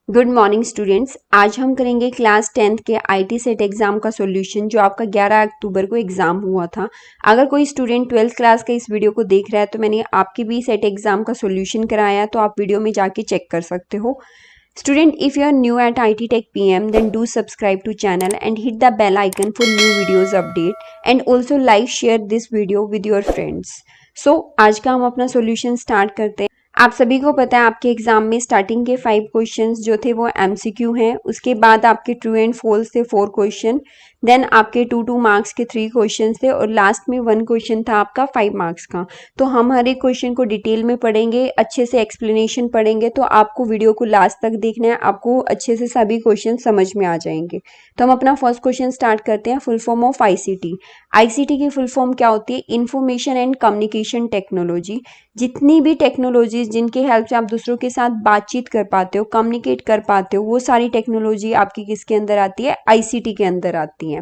Good morning students. आज हम करेंगे क्लास 10th के आईटी सेट एग्जाम का सॉल्यूशन जो आपका 11 अक्टूबर को एग्जाम हुआ था। अगर कोई स्टूडेंट 12th क्लास का इस वीडियो को देख रहा है तो मैंने आपके भी सेट एग्जाम का सॉल्यूशन कराया है, तो आप वीडियो में जाके चेक कर सकते हो। Student, if you are new at IT Tech PM, then do subscribe to channel and hit the bell icon for new videos update, and also like share this video with your friends. So आज का हम अपना solution start करते हैं। आप सभी को पता है आपके एग्जाम में स्टार्टिंग के 5 क्वेश्चंस जो थे वो MCQ हैं, उसके बाद आपके ट्रू एंड फॉल्स थे 4 क्वेश्चन, देन आपके 2 मार्क्स के 3 क्वेश्चन थे और लास्ट में 1 क्वेश्चन था आपका 5 मार्क्स का। तो हम हर एक क्वेश्चन को डिटेल में पढ़ेंगे, अच्छे से एक्सप्लेनेशन पढ़ेंगे, तो आपको वीडियो को लास्ट तक देखना है, आपको अच्छे से सभी क्वेश्चन समझ में आ जाएंगे। तो हम अपना फर्स्ट क्वेश्चन स्टार्ट करते हैं। Full form of ICT। ICT की फुल फॉर्म क्या होती है? Information and communication technology. जितनी भी टेक्नोलॉजी जिनके हेल्प से आप दूसरों के साथ बातचीत कर पाते हो, कम्युनिकेट कर पाते हो, वो सारी टेक्नोलॉजी आपकी किसके अंदर आती है? ICT के अंदर आती है।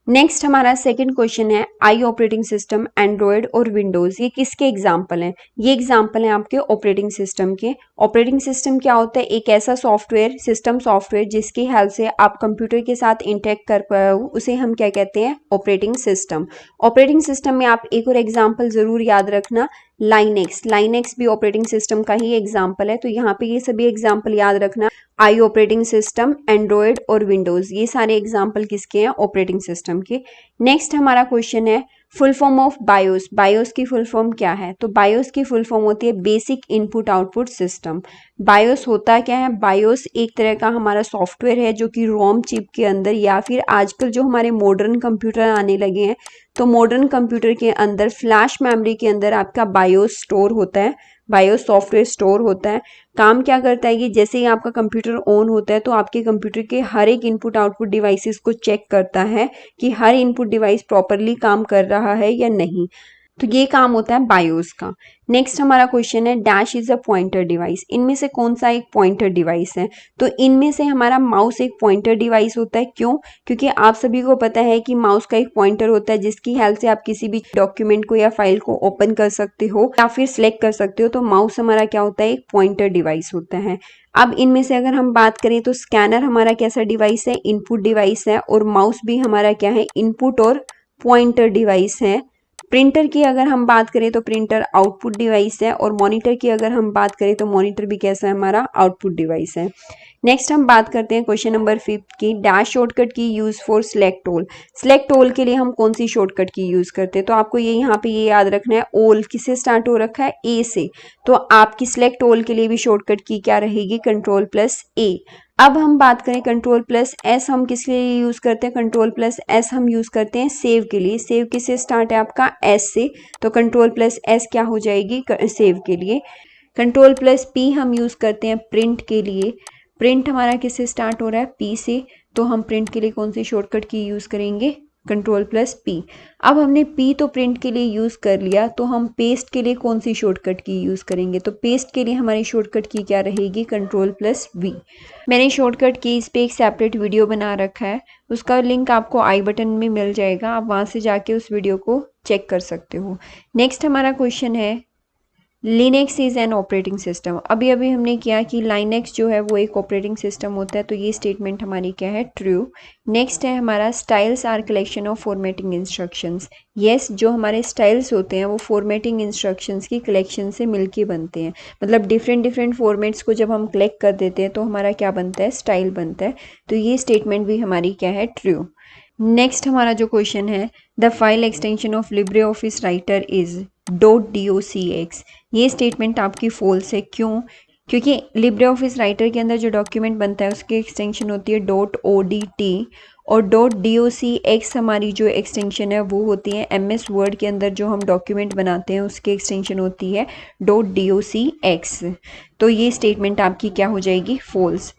नेक्स्ट हमारा सेकंड क्वेश्चन है, आई ऑपरेटिंग सिस्टम, एंड्रॉयड और विंडोज, ये किसके एग्जाम्पल हैं? ये एग्जाम्पल हैं आपके ऑपरेटिंग सिस्टम के। ऑपरेटिंग सिस्टम क्या होता है? एक ऐसा सॉफ्टवेयर, सिस्टम सॉफ्टवेयर जिसकी हेल्प से आप कंप्यूटर के साथ इंटरेक्ट कर पाओ, उसे हम क्या कहते हैं? Operating system. ऑपरेटिंग सिस्टम में आप एक और एग्जाम्पल जरूर याद रखना, लाइनेक्स। लाइनेक्स भी ऑपरेटिंग सिस्टम का ही एग्जाम्पल है, तो यहाँ पे ये सभी एग्जाम्पल याद रखना। आई ऑपरेटिंग सिस्टम, एंड्रॉयड और विंडोज, ये सारे एग्जाम्पल किसके हैं? ऑपरेटिंग सिस्टम के। नेक्स्ट हमारा क्वेश्चन है, full form of BIOS. BIOS की फुल फॉर्म क्या है? तो बायोस की फुल फॉर्म होती है basic input output system. BIOS होता क्या है? बायोस एक तरह का हमारा सॉफ्टवेयर है जो कि रोम चिप के अंदर, या फिर आजकल जो हमारे मॉडर्न कंप्यूटर आने लगे हैं, तो मॉडर्न कंप्यूटर के अंदर फ्लैश मेमोरी के अंदर आपका बायोस स्टोर होता है, बायोस सॉफ्टवेयर स्टोर होता है। काम क्या करता है कि जैसे ही आपका कंप्यूटर ऑन होता है तो आपके कंप्यूटर के हर एक इनपुट आउटपुट डिवाइसेस को चेक करता है कि हर इनपुट डिवाइस प्रॉपरली काम कर रहा है या नहीं। तो ये काम होता है बायोस का। नेक्स्ट हमारा क्वेश्चन है, dash is a pointer device. इनमें से कौन सा एक पॉइंटर डिवाइस है? तो इनमें से हमारा माउस एक पॉइंटर डिवाइस होता है। क्यों? क्योंकि आप सभी को पता है कि माउस का एक पॉइंटर होता है जिसकी हेल्प से आप किसी भी डॉक्यूमेंट को या फाइल को ओपन कर सकते हो या फिर सिलेक्ट कर सकते हो। तो माउस हमारा क्या होता है? एक पॉइंटर डिवाइस होता है। अब इनमें से अगर हम बात करें तो स्कैनर हमारा कैसा डिवाइस है? इनपुट डिवाइस है। और माउस भी हमारा क्या है? इनपुट और पॉइंटर डिवाइस है। प्रिंटर की अगर हम बात करें तो प्रिंटर आउटपुट डिवाइस है, और मॉनिटर की अगर हम बात करें तो मॉनिटर भी कैसा है? हमारा आउटपुट डिवाइस है। नेक्स्ट हम बात करते हैं क्वेश्चन नंबर 5 की, डैश शॉर्टकट की use for select all. Select all के लिए हम कौन सी शॉर्टकट की यूज करते हैं? तो आपको ये यहाँ पे ये याद रखना है, ऑल किससे स्टार्ट हो रखा है? ए से। तो आपकी सिलेक्ट ऑल के लिए भी शॉर्टकट की क्या रहेगी? Ctrl+A। अब हम बात करें Ctrl+S हम किस लिए यूज करते हैं? Ctrl+S हम यूज करते हैं सेव के लिए। सेव किससे स्टार्ट है आपका? S से। तो Ctrl+S क्या हो जाएगी? सेव के लिए। Ctrl+P हम यूज करते हैं प्रिंट के लिए। प्रिंट हमारा किससे स्टार्ट हो रहा है? P से। तो हम प्रिंट के लिए कौन सी शॉर्टकट की यूज करेंगे? Ctrl+P। अब हमने P तो प्रिंट के लिए यूज कर लिया, तो हम पेस्ट के लिए कौन सी शॉर्टकट की यूज करेंगे? तो पेस्ट के लिए हमारी शॉर्टकट की क्या रहेगी? Ctrl+V। मैंने शॉर्टकट की इस पे एक सेपरेट वीडियो बना रखा है, उसका लिंक आपको आई बटन में मिल जाएगा, आप वहां से जाके उस वीडियो को चेक कर सकते हो। नेक्स्ट हमारा क्वेश्चन है, Linux is an operating system. अभी अभी हमने किया कि लाइनेक्स जो है वो एक ऑपरेटिंग सिस्टम होता है, तो ये स्टेटमेंट हमारी क्या है? ट्रू। नेक्स्ट है हमारा, styles are collection of formatting instructions. Yes, जो हमारे स्टाइल्स होते हैं वो फॉर्मेटिंग इंस्ट्रक्शंस की कलेक्शन से मिलके बनते हैं। मतलब डिफरेंट डिफरेंट फॉर्मेट्स को जब हम कलेक्ट कर देते हैं तो हमारा क्या बनता है? स्टाइल बनता है। तो ये स्टेटमेंट भी हमारी क्या है? ट्रू। नेक्स्ट हमारा जो क्वेश्चन है, the file extension of Libre office writer is .docx। ये स्टेटमेंट आपकी फॉल्स है। क्यों? क्योंकि लिब्रे ऑफिस राइटर के अंदर जो डॉक्यूमेंट बनता है उसकी एक्सटेंशन होती है .odt, और .docx हमारी जो एक्सटेंशन है वो होती है MS वर्ड के अंदर जो हम डॉक्यूमेंट बनाते हैं उसकी एक्सटेंशन होती है .docx। तो ये स्टेटमेंट आपकी क्या हो जाएगी? फॉल्स।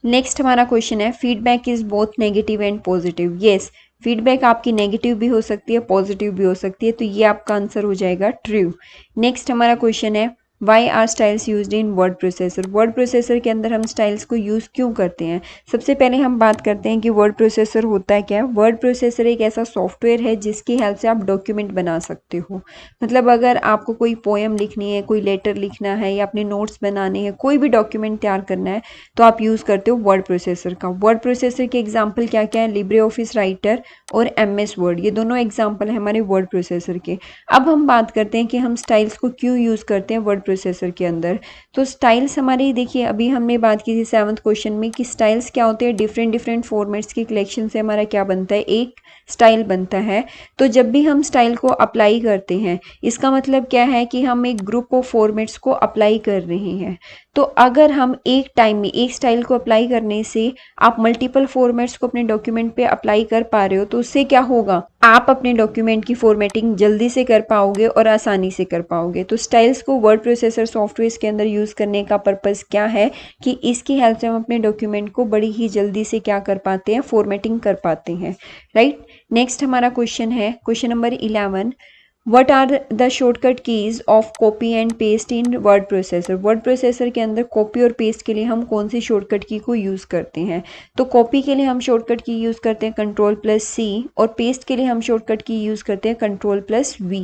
नेक्स्ट हमारा क्वेश्चन है, feedback is both negative and positive. Yes, feedback आपकी नेगेटिव भी हो सकती है, पॉजिटिव भी हो सकती है, तो ये आपका आंसर हो जाएगा ट्रू। नेक्स्ट हमारा क्वेश्चन है, why are styles used in word processor. Word processor के अंदर हम स्टाइल्स को यूज़ क्यों करते हैं? सबसे पहले हम बात करते हैं कि वर्ड प्रोसेसर होता है क्या। वर्ड प्रोसेसर एक ऐसा सॉफ्टवेयर है जिसकी हेल्प से आप डॉक्यूमेंट बना सकते हो। मतलब अगर आपको कोई पोएम लिखनी है, कोई लेटर लिखना है या अपने नोट्स बनाने हैं, कोई भी डॉक्यूमेंट तैयार करना है तो आप यूज़ करते हो वर्ड प्रोसेसर का। वर्ड प्रोसेसर के एग्जाम्पल क्या क्या है? लिब्रे ऑफिस राइटर और MS वर्ड, ये दोनों एग्जाम्पल है हमारे वर्ड प्रोसेसर के। अब हम बात करते हैं कि हम स्टाइल्स को क्यों यूज़ करते हैं वर्ड प्रोसेसर के अंदर। तो स्टाइल्स हमारी, देखिए अभी हमने बात की थी 7th क्वेश्चन में कि स्टाइल्स क्या होते हैं। डिफरेंट डिफरेंट फॉर्मेट्स के कलेक्शन से हमारा क्या बनता है? एक स्टाइल बनता है। तो जब भी हम स्टाइल को अप्लाई करते हैं, इसका मतलब क्या है कि हम एक ग्रुप ऑफ फॉर्मेट्स को अप्लाई कर रहे हैं। तो अगर हम एक टाइम में एक स्टाइल को अप्लाई करने से आप मल्टीपल फॉर्मेट्स को अपने डॉक्यूमेंट पे अप्लाई कर पा रहे हो, तो उससे क्या होगा? आप अपने डॉक्यूमेंट की फॉर्मेटिंग जल्दी से कर पाओगे और आसानी से कर पाओगे। तो स्टाइल्स को वर्ड प्रोसेसर सॉफ्टवेयर के अंदर यूज़ करने का पर्पज़ क्या है कि इसकी हेल्प से हम अपने डॉक्यूमेंट को बड़ी ही जल्दी से क्या कर पाते हैं? फॉर्मेटिंग कर पाते हैं, राइट। नेक्स्ट हमारा क्वेश्चन है question number 11। What are the shortcut keys of copy and paste in word processor. Word processor के अंदर कॉपी और पेस्ट के लिए हम कौन सी शॉर्टकट की को यूज़ करते हैं? तो कॉपी के लिए हम शॉर्टकट की यूज़ करते हैं Ctrl+C और पेस्ट के लिए हम शॉर्टकट की यूज़ करते हैं Ctrl+V।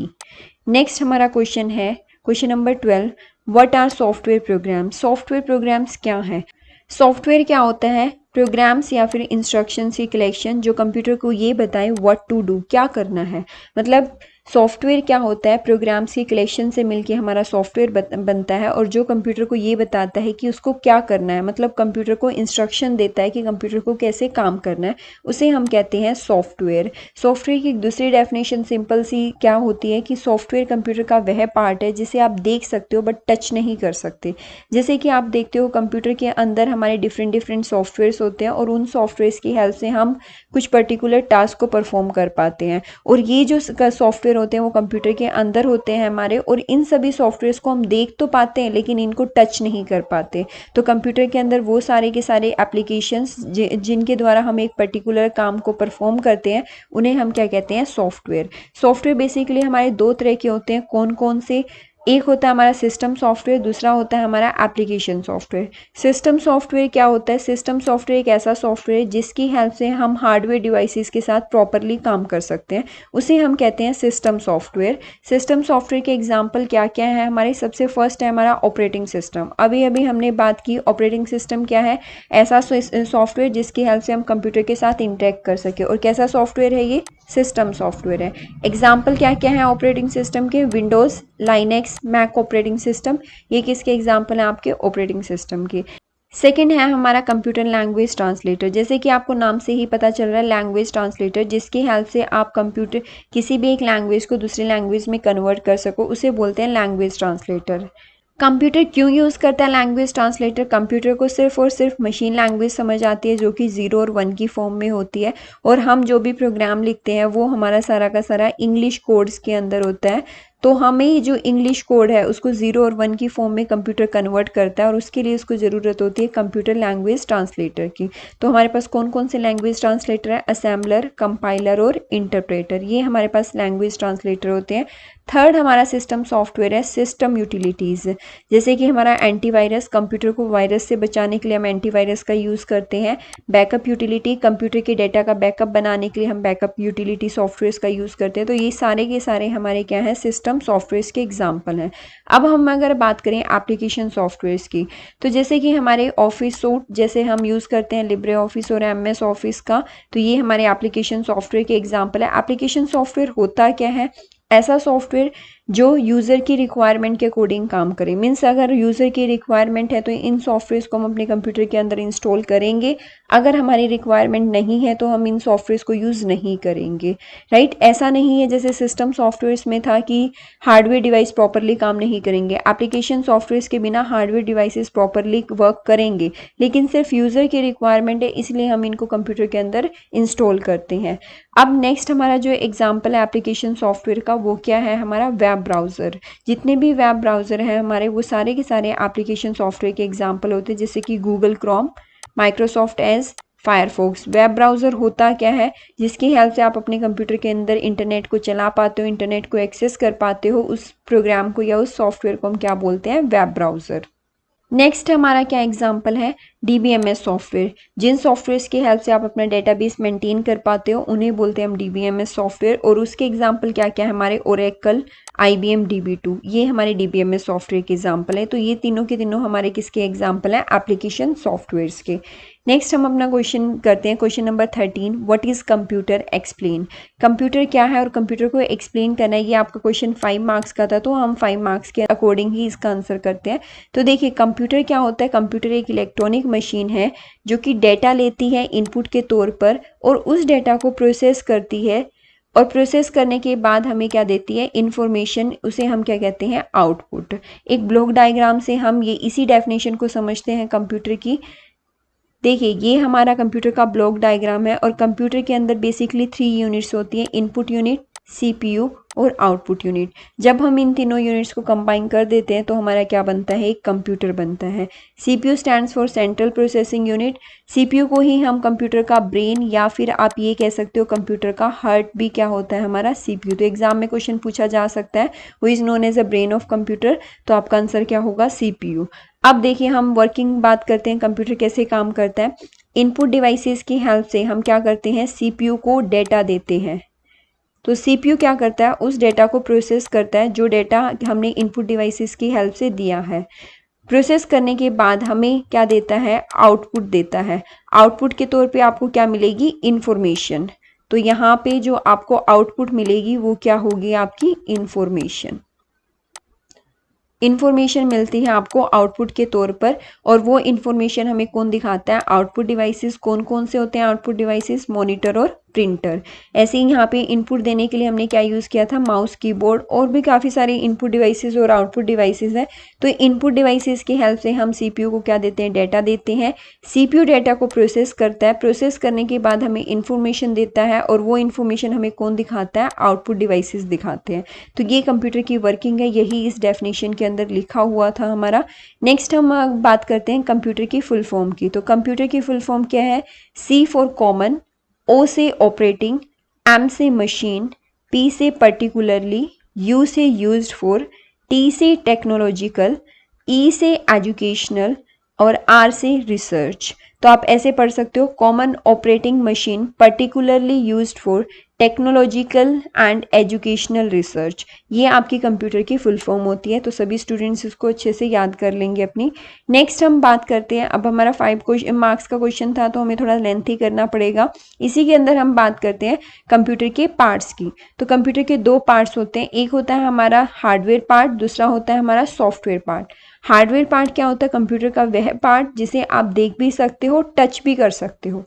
नेक्स्ट हमारा क्वेश्चन है question number 12। What are software programs. Software programs क्या है? सॉफ्टवेयर क्या होता है? प्रोग्राम्स या फिर इंस्ट्रक्शंस की कलेक्शन जो कंप्यूटर को ये बताएं व्हाट टू डू, क्या करना है। मतलब सॉफ्टवेयर क्या होता है? प्रोग्राम्स की कलेक्शन से मिलके हमारा सॉफ्टवेयर बनता है और जो कंप्यूटर को ये बताता है कि उसको क्या करना है। मतलब कंप्यूटर को इंस्ट्रक्शन देता है कि कंप्यूटर को कैसे काम करना है, उसे हम कहते हैं सॉफ्टवेयर। सॉफ्टवेयर की एक दूसरी डेफिनेशन सिंपल सी क्या होती है कि सॉफ्टवेयर कंप्यूटर का वह पार्ट है जिसे आप देख सकते हो बट टच नहीं कर सकते। जैसे कि आप देखते हो कंप्यूटर के अंदर हमारे डिफरेंट डिफरेंट सॉफ्टवेयर्स होते हैं और उन सॉफ्टवेयर्स की हेल्प से हम कुछ पर्टिकुलर टास्क को परफॉर्म कर पाते हैं। और ये जो सॉफ्टवेयर होते हैं वो कंप्यूटर के अंदर होते हैं हमारे, और इन सभी सॉफ्टवेयर्स को हम देख तो पाते हैं लेकिन इनको टच नहीं कर पाते। तो कंप्यूटर के अंदर वो सारे के सारे एप्लीकेशंस जिनके द्वारा हम एक पर्टिकुलर काम को परफॉर्म करते हैं, उन्हें हम क्या कहते हैं? सॉफ्टवेयर। सॉफ्टवेयर बेसिकली हमारे दो तरह के होते हैं। कौन कौन से? एक होता है हमारा सिस्टम सॉफ्टवेयर, दूसरा होता है हमारा एप्लीकेशन सॉफ्टवेयर। सिस्टम सॉफ्टवेयर क्या होता है? सिस्टम सॉफ्टवेयर एक ऐसा सॉफ्टवेयर जिसकी हेल्प से हम हार्डवेयर डिवाइसेस के साथ प्रॉपरली काम कर सकते हैं, उसे हम कहते हैं सिस्टम सॉफ्टवेयर। सिस्टम सॉफ्टवेयर के एग्जाम्पल क्या क्या है हमारे? सबसे फर्स्ट है हमारा ऑपरेटिंग सिस्टम। अभी अभी हमने बात की ऑपरेटिंग सिस्टम क्या है? ऐसा सॉफ्टवेयर जिसकी हेल्प से हम कंप्यूटर के साथ इंटरेक्ट कर सके। और कैसा सॉफ्टवेयर है ये? सिस्टम सॉफ्टवेयर है। एग्जाम्पल क्या क्या है ऑपरेटिंग सिस्टम के? Windows, Linux, Mac operating system, ये किसके एग्जाम्पल हैं? आपके ऑपरेटिंग सिस्टम के। सेकेंड है हमारा कंप्यूटर लैंग्वेज ट्रांसलेटर। जैसे कि आपको नाम से ही पता चल रहा है, लैंग्वेज ट्रांसलेटर, जिसकी हेल्प से आप कंप्यूटर किसी भी एक लैंग्वेज को दूसरी लैंग्वेज में कन्वर्ट कर सको, उसे बोलते हैं लैंग्वेज ट्रांसलेटर। कंप्यूटर क्यों यूज़ करता है लैंग्वेज ट्रांसलेटर? कंप्यूटर को सिर्फ और सिर्फ मशीन लैंग्वेज समझ आती है जो कि 0 और 1 की फॉर्म में होती है, और हम जो भी प्रोग्राम लिखते हैं वो हमारा सारा का सारा इंग्लिश कोड्स के अंदर होता है। तो हमें जो इंग्लिश कोड है उसको 0 और 1 की फॉर्म में कंप्यूटर कन्वर्ट करता है, और उसके लिए उसको ज़रूरत होती है कंप्यूटर लैंग्वेज ट्रांसलेटर की। तो हमारे पास कौन कौन से लैंग्वेज ट्रांसलेटर है? असेंबलर, कंपाइलर और इंटरप्रेटर, ये हमारे पास लैंग्वेज ट्रांसलेटर होते हैं। थर्ड हमारा सिस्टम सॉफ्टवेयर है सिस्टम यूटिलिटीज़। जैसे कि हमारा एंटीवायरस, कंप्यूटर को वायरस से बचाने के लिए हम एंटीवायरस का यूज़ करते हैं। बैकअप यूटिलिटी, कंप्यूटर के डेटा का बैकअप बनाने के लिए हम बैकअप यूटिलिटी सॉफ्टवेयर का यूज़ करते हैं। तो ये सारे के सारे हमारे क्या है? सिस्टम सॉफ्टवेयर के एग्जाम्पल हैं। अब हम अगर बात करें एप्लीकेशन सॉफ्टवेयर की, तो जैसे कि हमारे ऑफिस सूट जैसे हम यूज़ करते हैं लिब्रे ऑफिस और MS ऑफिस का, तो ये हमारे एप्लीकेशन सॉफ्टवेयर के एग्जाम्पल है। एप्लीकेशन सॉफ्टवेयर होता क्या है? ऐसा सॉफ्टवेयर जो यूज़र की रिक्वायरमेंट के अकॉर्डिंग काम करे। मीन्स अगर यूज़र की रिक्वायरमेंट है तो इन सॉफ्टवेयर्स को हम अपने कंप्यूटर के अंदर इंस्टॉल करेंगे। अगर हमारी रिक्वायरमेंट नहीं है तो हम इन सॉफ्टवेयर्स को यूज़ नहीं करेंगे, राइट। ऐसा नहीं है जैसे सिस्टम सॉफ्टवेयर्स में था कि हार्डवेयर डिवाइस प्रॉपरली काम नहीं करेंगे। एप्लीकेशन सॉफ्टवेयर्स के बिना हार्डवेयर डिवाइसेस प्रॉपरली वर्क करेंगे, लेकिन सिर्फ यूज़र की रिक्वायरमेंट है इसलिए हम इनको कंप्यूटर के अंदर इंस्टॉल करते हैं। अब नेक्स्ट हमारा जो एग्जाम्पल है एप्लीकेशन सॉफ्टवेयर का, वो क्या है? हमारा वेब ब्राउज़र। जितने भी वेब ब्राउज़र हैं हमारे, वो सारे के सारे एप्लीकेशन सॉफ्टवेयर के एग्जाम्पल होते हैं, जैसे कि Google Chrome, Microsoft Edge, Firefox. Web browser होता क्या है, जिसकी हेल्प से आप अपने कंप्यूटर के अंदर इंटरनेट को चला पाते हो, इंटरनेट को एक्सेस कर पाते हो, उस प्रोग्राम को या उस सॉफ्टवेयर को हम क्या बोलते हैं, वेब ब्राउज़र। नेक्स्ट हमारा क्या एग्जाम्पल है, DBMS सॉफ्टवेयर। जिन सॉफ्टवेयर्स की हेल्प से आप अपना डेटाबेस मेंटेन कर पाते हो उन्हें बोलते हैं हम DBMS सॉफ्टवेयर। और उसके एग्जाम्पल क्या क्या है हमारे, ओरेकल, IBM DB2, ये हमारे DBMS सॉफ्टवेयर के एग्जाम्पल है। तो ये तीनों के तीनों हमारे किसके एग्जाम्पल हैं, एप्लीकेशन सॉफ्टवेयर्स के। नेक्स्ट हम अपना क्वेश्चन करते हैं, question number 13, what is computer, explain. Computer क्या है और कंप्यूटर को एक्सप्लेन करना है। ये आपका क्वेश्चन 5 मार्क्स का था, तो हम 5 मार्क्स के अकॉर्डिंग ही इसका आंसर करते हैं। तो देखिए कंप्यूटर क्या होता है, कंप्यूटर एक इलेक्ट्रॉनिक मशीन है जो कि डेटा लेती है इनपुट के तौर पर और उस डेटा को प्रोसेस करती है, और प्रोसेस करने के बाद हमें क्या देती है, इंफॉर्मेशन, उसे हम क्या कहते हैं, आउटपुट। एक ब्लॉक डायग्राम से हम ये इसी डेफिनेशन को समझते हैं कंप्यूटर की। देखिए ये हमारा कंप्यूटर का ब्लॉक डायग्राम है और कंप्यूटर के अंदर बेसिकली 3 यूनिट्स होती हैं, इनपुट यूनिट, CPU और आउटपुट यूनिट। जब हम इन तीनों यूनिट्स को कंबाइन कर देते हैं तो हमारा क्या बनता है, एक कंप्यूटर बनता है। CPU stands for central processing unit. CPU को ही हम कंप्यूटर का ब्रेन या फिर आप ये कह सकते हो कंप्यूटर का हार्ट भी क्या होता है, हमारा CPU। तो एग्जाम में क्वेश्चन पूछा जा सकता है, who is known as a brain of computer, तो आपका आंसर क्या होगा, CPU। अब देखिए हम वर्किंग बात करते हैं, कंप्यूटर कैसे काम करता है। इनपुट डिवाइसेस की हेल्प से हम क्या करते हैं, CPU को डेटा देते हैं। तो CPU क्या करता है, उस डेटा को प्रोसेस करता है जो डेटा हमने इनपुट डिवाइसेस की हेल्प से दिया है। प्रोसेस करने के बाद हमें क्या देता है, आउटपुट देता है। आउटपुट के तौर पे आपको क्या मिलेगी, इंफॉर्मेशन। तो यहाँ पे जो आपको आउटपुट मिलेगी वो क्या होगी, आपकी इंफॉर्मेशन। इन्फॉर्मेशन मिलती है आपको आउटपुट के तौर पर, और वो इन्फॉर्मेशन हमें कौन दिखाता है, आउटपुट डिवाइसेस। कौन कौन से होते हैं आउटपुट डिवाइसेस, मॉनिटर और प्रिंटर। ऐसे ही यहाँ पे इनपुट देने के लिए हमने क्या यूज़ किया था, माउस, कीबोर्ड, और भी काफ़ी सारे इनपुट डिवाइसेस और आउटपुट डिवाइसेस है। तो इनपुट डिवाइसेस की हेल्प से हम CPU को क्या देते हैं, डेटा देते हैं। CPU डेटा को प्रोसेस करता है, प्रोसेस करने के बाद हमें इन्फॉर्मेशन देता है, और वो इन्फॉर्मेशन हमें कौन दिखाता है, आउटपुट डिवाइसेस दिखाते हैं। तो ये कंप्यूटर की वर्किंग है, यही इस डेफिनेशन के अंदर लिखा हुआ था हमारा। नेक्स्ट हम बात करते हैं कंप्यूटर की फुल फॉर्म की। तो कंप्यूटर की फुल फॉर्म क्या है, C फॉर कॉमन, O से ऑपरेटिंग, M से मशीन, P से पर्टिकुलरली, U से यूज्ड फॉर, T से टेक्नोलॉजिकल, E से एजुकेशनल और R से रिसर्च। तो आप ऐसे पढ़ सकते हो, common operating machine, particularly used for, technological and educational research. ये आपकी कंप्यूटर की फुल फॉर्म होती है। तो सभी स्टूडेंट्स इसको अच्छे से याद कर लेंगे अपनी। नेक्स्ट हम बात करते हैं, अब हमारा 5 मार्क्स का क्वेश्चन था तो हमें थोड़ा लेंथी करना पड़ेगा। इसी के अंदर हम बात करते हैं कंप्यूटर के पार्ट्स की। तो कंप्यूटर के 2 पार्ट्स होते हैं, एक होता है हमारा हार्डवेयर पार्ट, दूसरा होता है हमारा सॉफ्टवेयर पार्ट। हार्डवेयर पार्ट क्या होता है, कंप्यूटर का वह पार्ट जिसे आप देख भी सकते हो, टच भी कर सकते हो,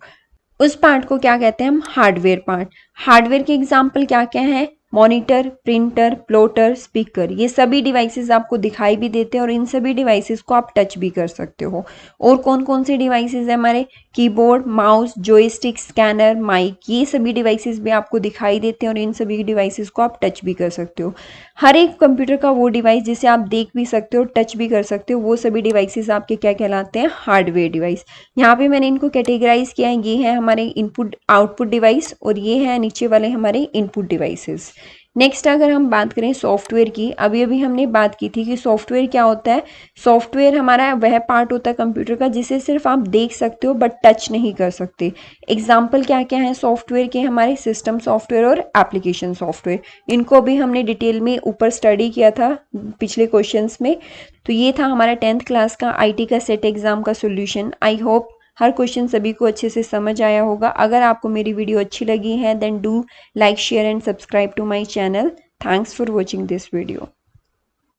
उस पार्ट को क्या कहते हैं हम, हार्डवेयर पार्ट। हार्डवेयर के एग्जाम्पल क्या क्या है, मॉनिटर, प्रिंटर, प्लॉटर, स्पीकर। ये सभी डिवाइसेस आपको दिखाई भी देते हैं और इन सभी डिवाइसेस को आप टच भी कर सकते हो। और कौन कौन से डिवाइसेस है हमारे, keyboard, mouse, joystick, scanner, mike, ये सभी डिवाइसेस भी आपको दिखाई देते हैं और इन सभी डिवाइसेस को आप टच भी कर सकते हो। हर एक कंप्यूटर का वो डिवाइस जिसे आप देख भी सकते हो, टच भी कर सकते हो, वो सभी डिवाइसेस आपके क्या कहलाते हैं, हार्डवेयर डिवाइस। यहाँ पे मैंने इनको कैटेगराइज किया है, ये है हमारे इनपुट आउटपुट डिवाइस और ये है नीचे वाले हमारे इनपुट डिवाइसेस। नेक्स्ट अगर हम बात करें सॉफ्टवेयर की, अभी अभी हमने बात की थी कि सॉफ्टवेयर क्या होता है। सॉफ्टवेयर हमारा वह पार्ट होता है कंप्यूटर का जिसे सिर्फ आप देख सकते हो बट टच नहीं कर सकते। एग्जाम्पल क्या क्या है सॉफ्टवेयर के, हमारे सिस्टम सॉफ्टवेयर और एप्लीकेशन सॉफ्टवेयर। इनको भी हमने डिटेल में ऊपर स्टडी किया था पिछले क्वेश्चंस में। तो ये था हमारा 10th क्लास का IT का सेट एग्जाम का solution. I hope her question सभी को अच्छे से समझ आया होगा। अगर आपको मेरी वीडियो अच्छी लगी है then do like, share and subscribe to my channel. Thanks for watching this video.